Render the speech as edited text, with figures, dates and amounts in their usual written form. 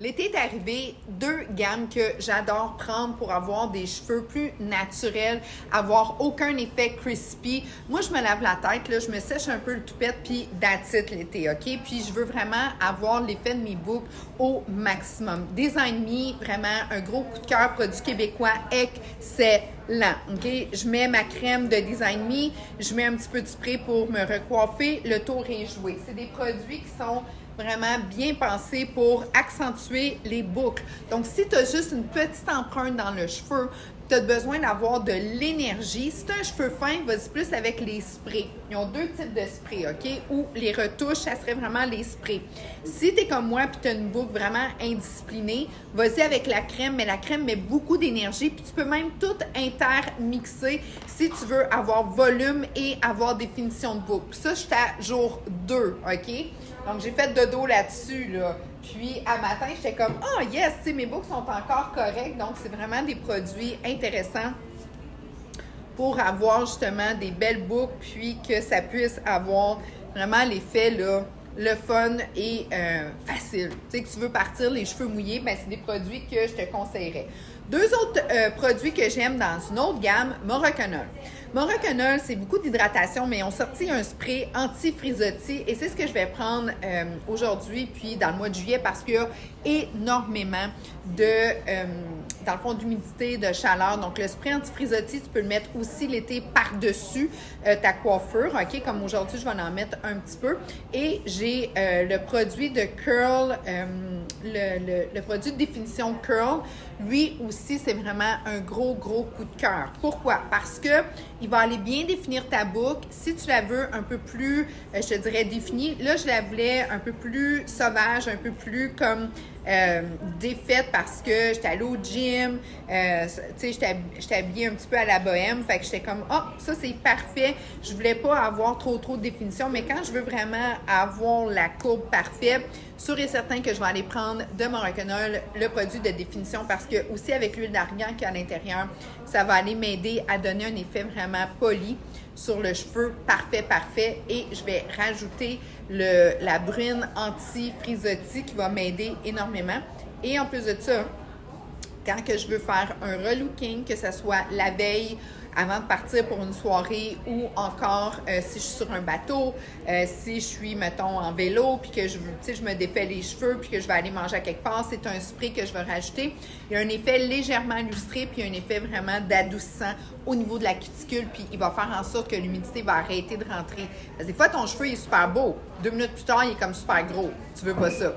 L'été est arrivé, deux gammes que j'adore prendre pour avoir des cheveux plus naturels, avoir aucun effet crispy. Moi, je me lave la tête, là, je me sèche un peu le toupette, puis that's it l'été, OK? Puis je veux vraiment avoir l'effet de mes boucles au maximum. Design Me, vraiment un gros coup de cœur, produit québécois excellent, OK? Je mets ma crème de Design Me, je mets un petit peu de spray pour me recoiffer, le tour est joué. C'est des produits qui sont vraiment bien pensé pour accentuer les boucles. Donc, si tu as juste une petite empreinte dans le cheveu, tu as besoin d'avoir de l'énergie. Si tu as un cheveu fin, vas-y plus avec les sprays. Ils ont deux types de sprays, OK? Ou les retouches, ça serait vraiment les sprays. Si tu es comme moi et tu as une boucle vraiment indisciplinée, vas-y avec la crème, mais la crème met beaucoup d'énergie. Puis tu peux même tout intermixer si tu veux avoir volume et avoir définition de boucle. Puis ça, je suis à jour 2, OK? Donc, j'ai fait dodo là-dessus, là. Puis, à matin, j'étais comme, oh yes, tu sais, mes boucles sont encore correctes. Donc, c'est vraiment des produits intéressants pour avoir justement des belles boucles, puis que ça puisse avoir vraiment l'effet, là, le fun et facile. Tu sais, que tu veux partir les cheveux mouillés, bien, c'est des produits que je te conseillerais. Deux autres produits que j'aime dans une autre gamme, Morocanol. Morocanol, c'est beaucoup d'hydratation, mais ils ont sorti un spray anti-frisottis et c'est ce que je vais prendre aujourd'hui puis dans le mois de juillet parce qu'il y a énormément de, dans le fond, d'humidité, de chaleur. Donc, le spray anti-frisottis, tu peux le mettre aussi l'été par-dessus ta coiffure, OK? Comme aujourd'hui, je vais en mettre un petit peu. Et j'ai le produit de curl, le produit de définition curl. Lui aussi, c'est vraiment un gros coup de cœur. Pourquoi? Parce que il va aller bien définir ta boucle. Si tu la veux un peu plus, je te dirais, définie, là, je la voulais un peu plus sauvage, un peu plus comme défaite parce que j'étais allée au gym, tu sais, j'étais habillée un petit peu à la bohème, fait que j'étais comme, oh, ça c'est parfait, je voulais pas avoir trop de définition, mais quand je veux vraiment avoir la courbe parfaite, sûr et certain que je vais aller prendre de Morocanol le produit de définition parce que aussi avec l'huile d'argan qui est à l'intérieur, ça va aller m'aider à donner un effet vraiment poli sur le cheveu parfait et je vais rajouter la brune anti-frisottis qui va m'aider énormément. Et en plus de ça, quand que je veux faire un relooking, que ce soit la veille avant de partir pour une soirée ou encore si je suis sur un bateau, si je suis, mettons, en vélo, puis que je me défais les cheveux, puis que je vais aller manger à quelque part, c'est un spray que je vais rajouter. Il y a un effet légèrement lustré, puis un effet vraiment d'adoucissant au niveau de la cuticule, puis il va faire en sorte que l'humidité va arrêter de rentrer. Parce que des fois, ton cheveu il est super beau. 2 minutes plus tard, il est comme super gros. Tu veux pas ça.